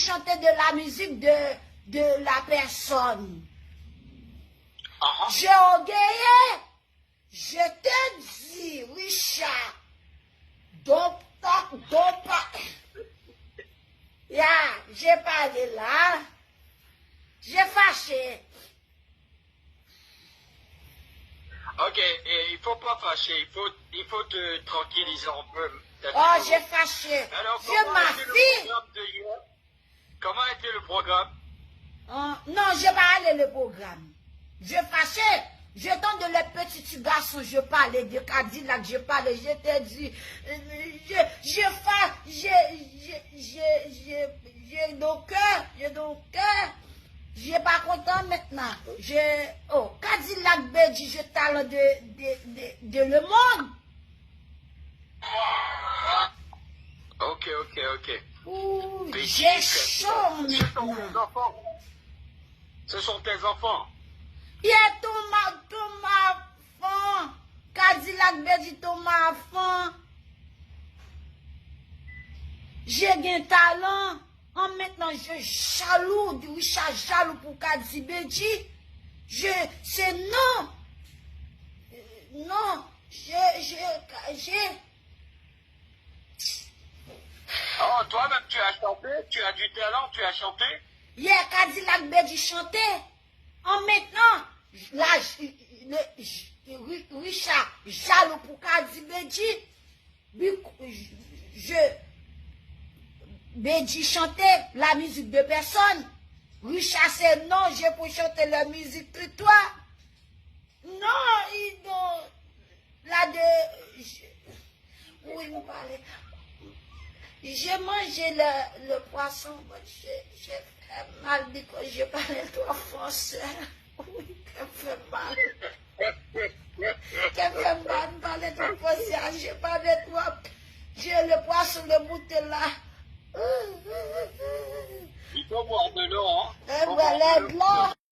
chanter de la musique de la personne. J'ai orgueillé. Je te dis, Richard, donc pas. J'ai parlé là. J'ai fâché. Ok, et il faut pas fâcher, il faut te tranquilliser un peu. Oh, j'ai fâché. Alors, Je m'affiche. Comment était le programme? Non, je pas allé le programme. Je fâché. Je tente le petit garçon, je parlais de Cadillac, je parlais, je te dis, j'ai donc cœur, j'ai pas content maintenant. Cadillac Bédi, je talent de le monde. Ok. J'ai chaud maintenant. Ce sont tes enfants. Il y a Thomas enfant. Cadillac Bédi Thomas enfant. J'ai un talent. En maintenant, je jaloux, du Richard jaloux pour Cadillac Bédi. C'est non. Non. J'ai. Oh, toi-même, tu as chanté, tu as du talent, tu as chanté. Hier, Cadillac Bédi chantait. En maintenant, là, Richard, jaloux pour Cadillac Bédi. Bédi chantait la musique de personne. Richard, c'est non, je peux chanter la musique de toi. Non, là oui, il me parlait. J'ai mangé le poisson, j'ai fait mal parce que je parlais trop français. Oui, ça fait mal. Ça fait mal, je parlais trop français, j'ai parlé trop. J'ai le poisson, le bouteille là. Il faut boire de l'eau, hein. Eh ben, les blancs.